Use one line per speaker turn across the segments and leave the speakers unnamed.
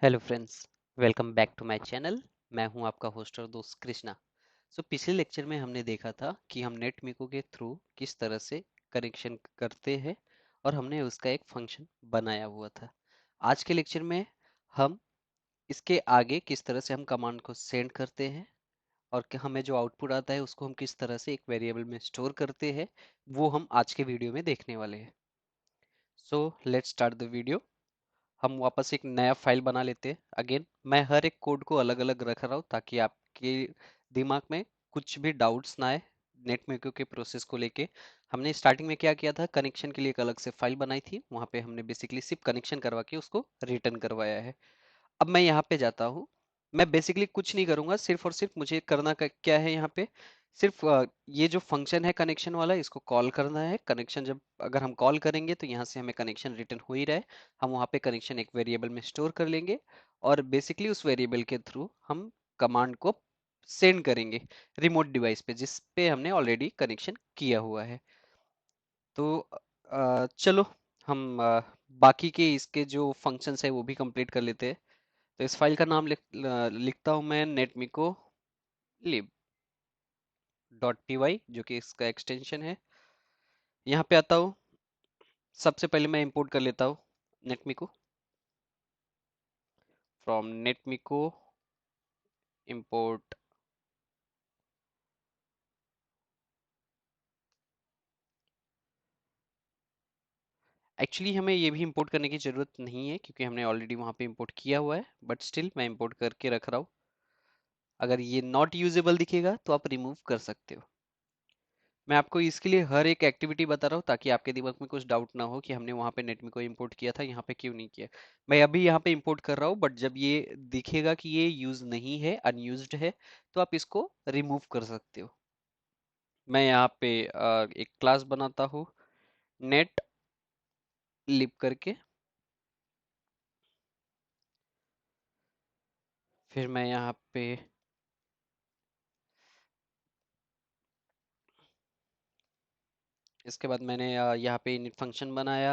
Hello friends, welcome back to my channel. मैं हूं आपका होस्ट और दोस्त कृष्णा। पिछले लेक्चर में हमने देखा था कि हम नेटमिको के थ्रू किस तरह से कनेक्शन करते हैं और हमने उसका एक फंक्शन बनाया हुआ था। आज के लेक्चर में हम इसके आगे किस तरह से हम कमांड को सेंड करते हैं और कि हमें जो आउटपुट आता है उसको हम किस तरह से एक वेरिएबल में स्टोर करते हैं, वो हम आज के वीडियो में देखने वाले हैं। So let's start the video. हम वापस एक नया फाइल बना लेते हैं। अगेन मैं हर एक कोड को अलग अलग रख रहा हूँ ताकि आपके दिमाग में कुछ भी डाउट्स ना आए नेटमेको के प्रोसेस को लेके। हमने स्टार्टिंग में क्या किया था, कनेक्शन के लिए एक अलग से फाइल बनाई थी, वहां पे हमने बेसिकली सिर्फ कनेक्शन करवा के उसको रिटर्न करवाया है। अब मैं यहाँ पे जाता हूँ। मैं बेसिकली कुछ नहीं करूंगा, सिर्फ और सिर्फ मुझे करना क्या है यहाँ पे, सिर्फ ये जो फंक्शन है कनेक्शन वाला, इसको कॉल करना है। कनेक्शन जब अगर हम कॉल करेंगे तो यहाँ से हमें कनेक्शन रिटर्न हो ही रहा है। हम वहाँ पे कनेक्शन एक वेरिएबल में स्टोर कर लेंगे और बेसिकली उस वेरिएबल के थ्रू हम कमांड को सेंड करेंगे रिमोट डिवाइस पे जिस पे हमने ऑलरेडी कनेक्शन किया हुआ है। तो चलो हम बाकी के इसके जो फंक्शंस है वो भी कंप्लीट कर लेते हैं। तो इस फाइल का नाम लिखता हूँ मैं नेटमिको लिब डॉट पी वाई, जो कि इसका एक्सटेंशन है। यहाँ पे आता हूँ। सबसे पहले मैं इंपोर्ट कर लेता हूँ नेटमिको फ्रॉम नेटमिको इंपोर्ट। एक्चुअली हमें ये भी इंपोर्ट करने की जरूरत नहीं है क्योंकि हमने ऑलरेडी वहाँ पे इंपोर्ट किया हुआ है, बट स्टिल मैं इंपोर्ट करके रख रहा हूँ। अगर ये नॉट यूजेबल दिखेगा तो आप रिमूव कर सकते हो। मैं आपको इसके लिए हर एक एक्टिविटी बता रहा हूँ ताकि आपके दिमाग में कुछ डाउट ना हो कि हमने वहाँ पे नेटमिको इंपोर्ट किया था, यहाँ पे क्यों नहीं किया। मैं अभी यहाँ पे इंपोर्ट कर रहा हूँ, बट जब ये दिखेगा कि ये यूज नहीं है, अनयूज्ड है, तो आप इसको रिमूव कर सकते हो। मैं यहाँ पे एक क्लास बनाता हूँ नेट लिब करके। फिर मैं यहाँ पे इसके बाद मैंने यहाँ पे init फंक्शन बनाया।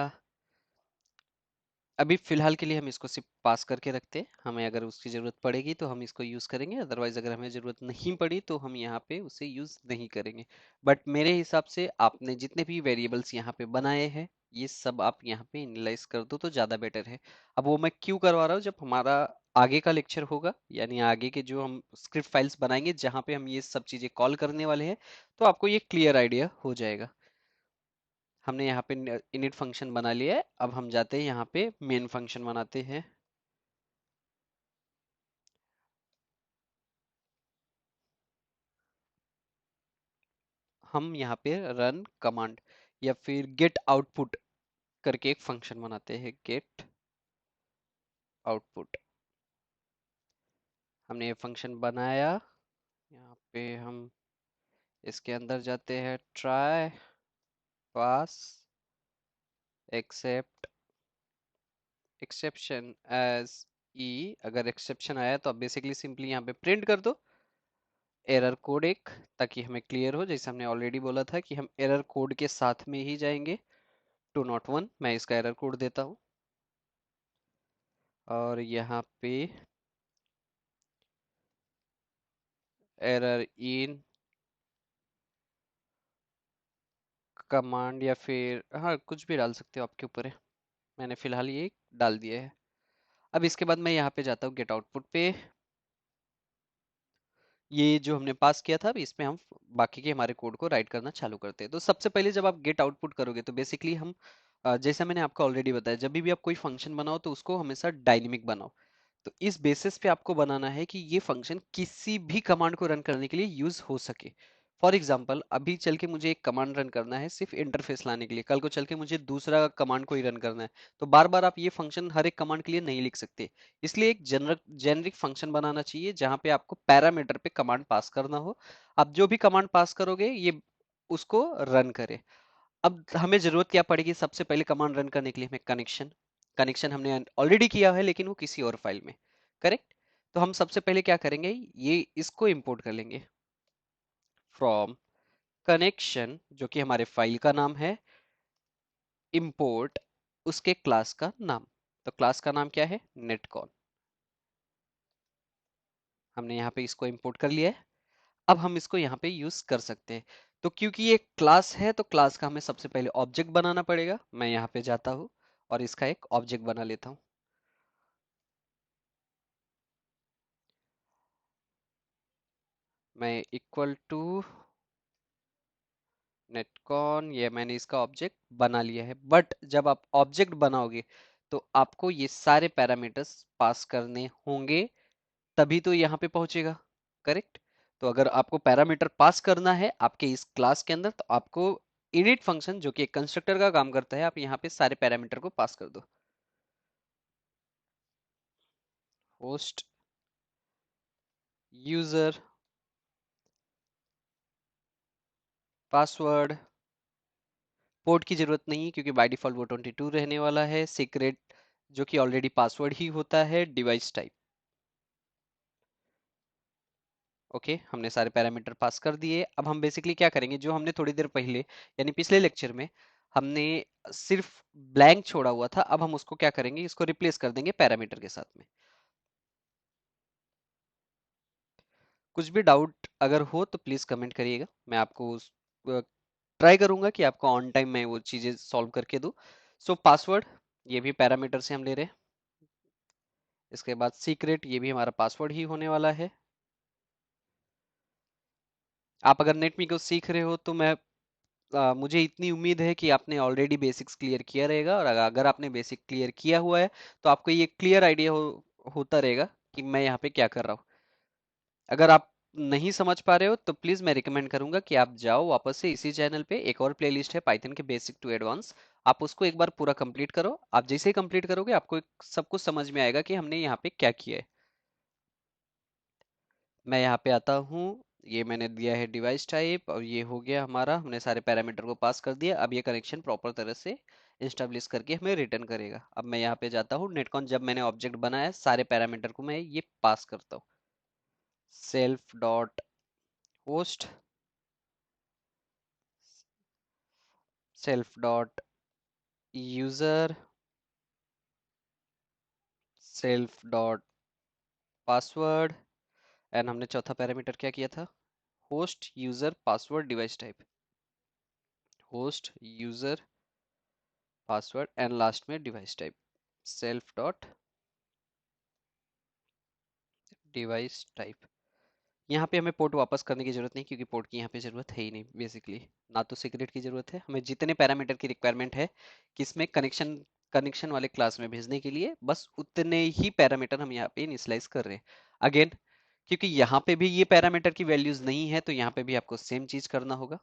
अभी फिलहाल के लिए हम इसको सिर्फ पास करके रखते हैं, हमें अगर उसकी ज़रूरत पड़ेगी तो हम इसको यूज़ करेंगे, अदरवाइज अगर हमें ज़रूरत नहीं पड़ी तो हम यहाँ पे उसे यूज़ नहीं करेंगे। बट मेरे हिसाब से आपने जितने भी वेरिएबल्स यहाँ पे बनाए हैं ये सब आप यहाँ पे इनिलाइज कर दो तो ज़्यादा बेटर है। अब वो मैं क्यों करवा रहा हूँ, जब हमारा आगे का लेक्चर होगा यानी आगे के जो हम स्क्रिप्ट फाइल्स बनाएंगे जहाँ पे हम ये सब चीज़ें कॉल करने वाले हैं, तो आपको ये क्लियर आइडिया हो जाएगा। हमने यहाँ पे इनिट फंक्शन बना लिया है। अब हम जाते हैं यहाँ पे मेन फंक्शन बनाते हैं। हम यहाँ पे रन कमांड या फिर गेट आउटपुट करके एक फंक्शन बनाते हैं, गेट आउटपुट। हमने ये फंक्शन बनाया। यहाँ पे हम इसके अंदर जाते हैं, ट्राई पास एक्सेप्ट एक्सेप्शन एज ई। अगर एक्सेप्शन आया तो आप बेसिकली सिंपली यहाँ पे प्रिंट कर दो एरर कोड एक, ताकि हमें क्लियर हो। जैसे हमने ऑलरेडी बोला था कि हम एरर कोड के साथ में ही जाएंगे। 201 मैं इसका एरर कोड देता हूँ और यहाँ पे एरर इन कमांड या फिर हाँ कुछ भी डाल सकते हो, आपके ऊपर है। मैंने फिलहाल ये डाल दिया है। अब इसके बाद मैं यहाँ पे जाता हूँ गेट आउटपुट पे। ये जो हमने पास किया था, अब इसमें हम बाकी के हमारे कोड को राइट करना चालू करते हैं। तो सबसे पहले जब आप गेट आउटपुट करोगे तो बेसिकली हम जैसा मैंने आपको ऑलरेडी बताया, जब भी आप कोई फंक्शन बनाओ तो उसको हमेशा डायनेमिक बनाओ। तो इस बेसिस पे आपको बनाना है कि ये फंक्शन किसी भी कमांड को रन करने के लिए यूज हो सके। फॉर एग्जाम्पल अभी चल के मुझे एक कमांड रन करना है सिर्फ इंटरफेस लाने के लिए, कल को चल के मुझे दूसरा कमांड को ही रन करना है, तो बार बार आप ये फंक्शन हर एक कमांड के लिए नहीं लिख सकते। इसलिए एक जेनरिक फंक्शन बनाना चाहिए जहां पे आपको पैरामीटर पे कमांड पास करना हो। आप जो भी कमांड पास करोगे ये उसको रन करे। अब हमें जरूरत क्या पड़ेगी, सबसे पहले कमांड रन करने के लिए हमें कनेक्शन। कनेक्शन हमने ऑलरेडी किया है लेकिन वो किसी और फाइल में, करेक्ट। तो हम सबसे पहले क्या करेंगे, ये इसको इंपोर्ट कर लेंगे फ्रॉम कनेक्शन, जो कि हमारे फाइल का नाम है, इंपोर्ट उसके क्लास का नाम। तो क्लास का नाम क्या है, नेटकॉन। हमने यहाँ पे इसको इंपोर्ट कर लिया है। अब हम इसको यहाँ पे यूज कर सकते हैं। तो क्योंकि ये क्लास है तो क्लास का हमें सबसे पहले ऑब्जेक्ट बनाना पड़ेगा। मैं यहाँ पे जाता हूँ और इसका एक ऑब्जेक्ट बना लेता हूँ। मैं इक्वल टू नेटकॉन, ये मैंने इसका ऑब्जेक्ट बना लिया है। बट जब आप ऑब्जेक्ट बनाओगे तो आपको ये सारे पैरामीटर्स पास करने होंगे, तभी तो यहाँ पे पहुंचेगा। करेक्ट। तो अगर आपको पैरामीटर पास करना है आपके इस क्लास के अंदर, तो आपको इनिट फंक्शन जो कि एक कंस्ट्रक्टर का काम करता है, आप यहाँ पे सारे पैरामीटर को पास कर दो। होस्ट, यूजर, पासवर्ड, पोर्ट की जरूरत नहीं है क्योंकि बाय डिफॉल्ट वो 22 रहने वाला है। सीक्रेट जो कि ऑलरेडी पासवर्ड ही होता है। Device type. ओके, हमने सारे पैरामीटर पास कर दिए। अब हम बेसिकली क्या करेंगे, जो हमने थोड़ी देर पहले यानी पिछले लेक्चर में हमने सिर्फ ब्लैंक छोड़ा हुआ था, अब हम उसको क्या करेंगे, इसको रिप्लेस कर देंगे पैरामीटर के साथ में। कुछ भी डाउट अगर हो तो प्लीज कमेंट करिएगा, मैं आपको ट्राई करूंगा कि आपको ऑन टाइम मैं वो चीजें सॉल्व करके दूं। सो पासवर्ड, ये भी पैरामीटर से हम ले रहे हैं। इसके बाद सीक्रेट, ये भी हमारा पासवर्ड ही होने वाला है। आप अगर नेटमी को सीख रहे हो तो मुझे इतनी उम्मीद है कि आपने ऑलरेडी बेसिक्स क्लियर किया रहेगा, और अगर आपने बेसिक क्लियर किया हुआ है तो आपको ये क्लियर आइडिया होता रहेगा कि मैं यहाँ पे क्या कर रहा हूँ। अगर आप नहीं समझ पा रहे हो तो प्लीज मैं रिकमेंड करूंगा कि आप जाओ वापस से इसी चैनल पे, एक और प्लेलिस्ट है पाइथन के बेसिक टू एडवांस, आप उसको एक बार पूरा कंप्लीट करो। आप जैसे ही कंप्लीट करोगे आपको सब कुछ समझ में आएगा कि हमने यहाँ पे क्या किया है। मैं यहाँ पे आता हूँ, ये मैंने दिया है डिवाइस टाइप, और ये हो गया हमारा, हमने सारे पैरामीटर को पास कर दिया। अब ये कनेक्शन प्रॉपर तरह से इंस्टेब्लिश करके हमें रिटर्न करेगा। अब मैं यहाँ पे जाता हूँ नेटकॉन, जब मैंने ऑब्जेक्ट बनाया सारे पैरामीटर को मैं ये पास करता हूँ। Self dot host, self dot user, self dot password, and हमने चौथा पैरामीटर क्या किया था, host, user, password, device type. Host, user, password and last में device type. Self dot device type. यहाँ पे हमें पोर्ट वापस करने की जरूरत नहीं क्योंकि पोर्ट की यहाँ पे जरूरत है ही नहीं बेसिकली। ना तो सीक्रेट की जरूरत है, हमें जितने पैरामीटर की रिक्वायरमेंट है किसमें, कनेक्शन कनेक्शन वाले क्लास में भेजने के लिए, बस उतने ही पैरामीटर हम यहाँ पे इनिशियलाइज कर रहे हैं। अगेन क्योंकि यहाँ पे भी ये पैरामीटर की वैल्यूज नहीं है तो यहाँ पे भी आपको सेम चीज करना होगा।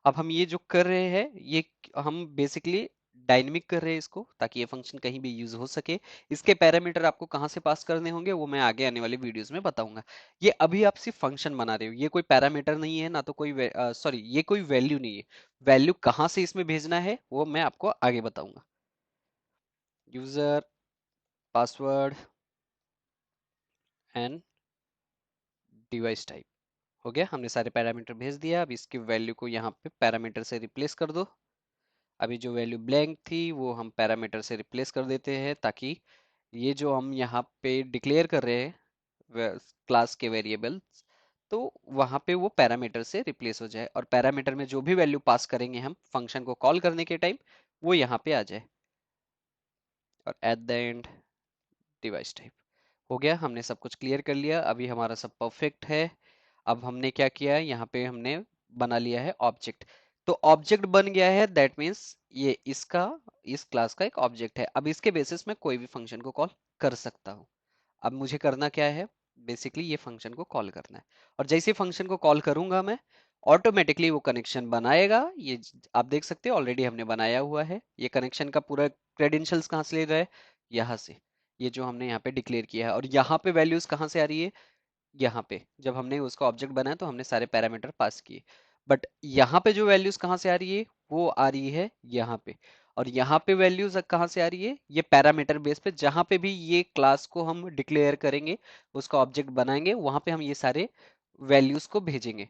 अब हम ये जो कर रहे हैं ये हम बेसिकली डायनेमिक कर रहे हैं इसको, ताकि ये फंक्शन कहीं भी यूज हो सके। इसके पैरामीटर आपको कहाँ से पास करने होंगे वो मैं आगे आने वाली वीडियोस में बताऊंगा। ये अभी आप सिर्फ फंक्शन बना रहे हो, ये कोई पैरामीटर नहीं है, ना तो कोई सॉरी ये कोई वैल्यू नहीं है। वैल्यू कहाँ से इसमें भेजना है वो मैं आपको आगे बताऊंगा। User, password and device type. हो गया, हमने सारे पैरामीटर भेज दिया। अब इसकी वैल्यू को यहाँ पे पैरामीटर से रिप्लेस कर दो। अभी जो वैल्यू ब्लैंक थी वो हम पैरामीटर से रिप्लेस कर देते हैं, ताकि ये जो हम यहाँ पे डिक्लेयर कर रहे हैं क्लास के वेरिएबल्स, तो वहां पे वो पैरामीटर से रिप्लेस हो जाए, और पैरामीटर में जो भी वैल्यू पास करेंगे हम फंक्शन को कॉल करने के टाइम वो यहाँ पे आ जाए। और at the end device type. हो गया, हमने सब कुछ क्लियर कर लिया, अभी हमारा सब परफेक्ट है। अब हमने क्या किया है, यहाँ पे हमने बना लिया है ऑब्जेक्ट। तो ऑब्जेक्ट बन गया है, दैट मीन्स ये इसका, इस क्लास का एक ऑब्जेक्ट है। अब इसके बेसिस में कोई भी फंक्शन को कॉल कर सकता हूँ। अब मुझे करना क्या है, बेसिकली ये फंक्शन को कॉल करना है, और जैसे फंक्शन को कॉल करूंगा मैं ऑटोमेटिकली वो कनेक्शन बनाएगा। आप देख सकते हो ऑलरेडी हमने बनाया हुआ है। ये कनेक्शन का पूरा क्रेडेंशियल्स कहाँ से ले रहा है, यहाँ से, ये जो हमने यहाँ पे डिक्लेयर किया है। और यहाँ पे वैल्यूज कहाँ से आ रही है, यहाँ पे जब हमने उसका ऑब्जेक्ट बनाया तो हमने सारे पैरामीटर पास किए। बट यहाँ पे जो वैल्यूज कहाँ से आ रही है, वो आ रही है यहाँ पे। और यहाँ पे वैल्यूज कहाँ से आ रही है, ये पैरामीटर बेस पे, जहाँ पे भी ये क्लास को हम डिक्लेयर करेंगे, उसका ऑब्जेक्ट बनाएंगे, वहां पे हम ये सारे वैल्यूज को भेजेंगे।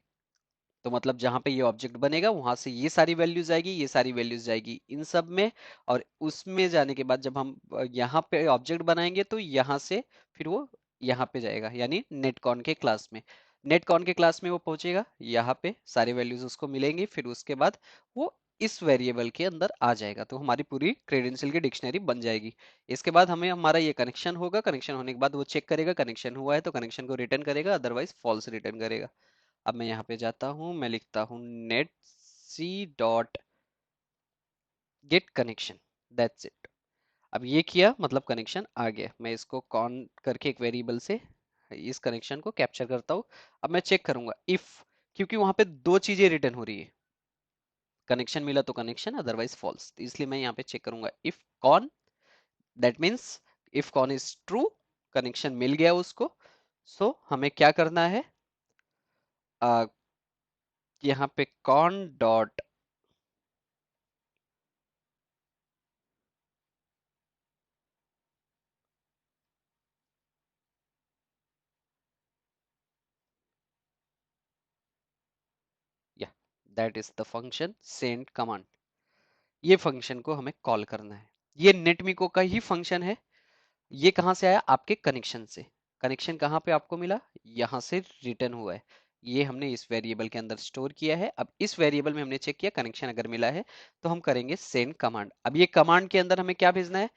तो मतलब जहां पे ये ऑब्जेक्ट बनेगा वहां से ये सारी वैल्यूज आएगी, ये सारी वैल्यूज जाएगी इन सब में। और उसमें जाने के बाद जब हम यहाँ पे ऑब्जेक्ट बनाएंगे तो यहाँ से फिर वो यहाँ पे जाएगा, यानी नेटकॉन के क्लास में। नेटकॉन के क्लास में वो पहुंचेगा, यहाँ पे सारे वैल्यूज उसको मिलेंगी, फिर उसके बाद वो इस वेरिएबल के अंदर आ जाएगा, तो हमारी पूरी क्रेडेंशियल की डिक्शनरी बन जाएगी। इसके बाद हमें हमारा ये कनेक्शन होगा, कनेक्शन होने के बाद वो चेक करेगा, कनेक्शन हुआ है तो कनेक्शन को रिटर्न करेगा, अदरवाइज फॉल्स रिटर्न करेगा। अब मैं यहाँ पे जाता हूँ, मैं लिखता हूँ net C dot get connection, that's it. अब ये किया मतलब कनेक्शन आ गया। मैं इसको कॉन करके एक वेरिएबल से इस कनेक्शन को कैप्चर करता हूँ। अब मैं चेक करूंगा इफ, क्योंकि वहां पे दो चीजें रिटर्न हो रही है, कनेक्शन मिला तो कनेक्शन, अदरवाइज फॉल्स, इसलिए मैं यहाँ पे चेक करूंगा if con, that means if con is true, connection मिल गया उसको। सो हमें क्या करना है, यहाँ पे कॉन डॉट या that is the function send command. ये फंक्शन को हमें कॉल करना है। ये नेटमिको का ही फंक्शन है। ये कहां से आया, आपके कनेक्शन से। कनेक्शन कहां पे आपको मिला, यहां से रिटर्न हुआ है। ये हमने इस वेरिएबल के अंदर स्टोर किया है। अब इस वेरिएबल में हमने चेक किया, कनेक्शन अगर मिला है तो हम करेंगे सेंड कमांड। अब ये कमांड के अंदर हमें क्या भेजना है,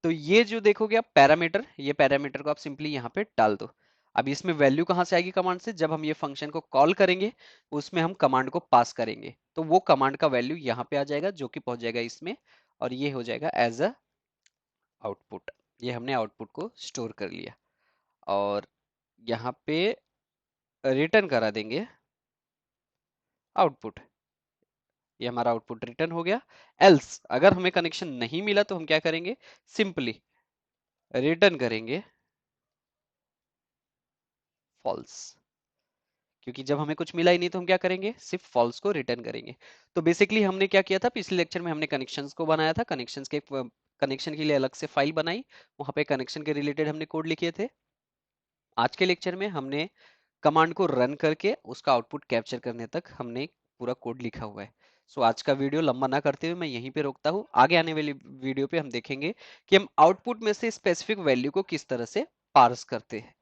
तो ये जो देखोगे आप पैरामीटर, ये पैरामीटर को आप सिंपली यहाँ पे डाल दो। अब इसमें वैल्यू कहां से आएगी, कमांड से। जब हम ये फंक्शन को कॉल करेंगे उसमें हम कमांड को पास करेंगे, तो वो कमांड का वैल्यू यहाँ पे आ जाएगा, जो कि पहुंच जाएगा इसमें, और ये हो जाएगा एज अ आउटपुट। ये हमने आउटपुट को स्टोर कर लिया और यहाँ पे रिटर्न करा देंगे आउटपुट। ये हमारा आउटपुट रिटर्न हो गया। एल्स अगर हमें कनेक्शन नहीं मिला तो हम क्या करेंगे, सिंपली रिटर्न करेंगे फॉल्स, क्योंकि जब हमें कुछ मिला ही नहीं तो हम क्या करेंगे, सिर्फ फॉल्स को रिटर्न करेंगे। तो बेसिकली हमने क्या किया था, पिछले लेक्चर में हमने कनेक्शंस को बनाया था, कनेक्शन के लिए अलग से फाइल बनाई, वहां पे कनेक्शन के रिलेटेड हमने कोड लिखे थे। आज के लेक्चर में हमने कमांड को रन करके उसका आउटपुट कैप्चर करने तक हमने पूरा कोड लिखा हुआ है। सो आज का वीडियो लंबा ना करते हुए मैं यहीं पे रोकता हूँ। आगे आने वाली वीडियो पे हम देखेंगे कि हम आउटपुट में से स्पेसिफिक वैल्यू को किस तरह से पार्स करते हैं।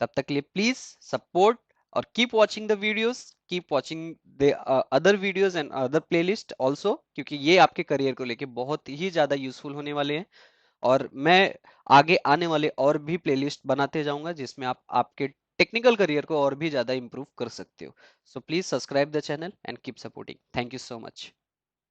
तब तक के लिए प्लीज सपोर्ट और keep watching the videos, keep watching the other videos and other playlist also, क्योंकि ये आपके करियर को लेके बहुत ही ज्यादा यूजफुल होने वाले हैं। और मैं आगे आने वाले और भी प्लेलिस्ट बनाते जाऊंगा जिसमें आप आपके टेक्निकल करियर को और भी ज्यादा इंप्रूव कर सकते हो। So please subscribe the channel and keep supporting. Thank you so much.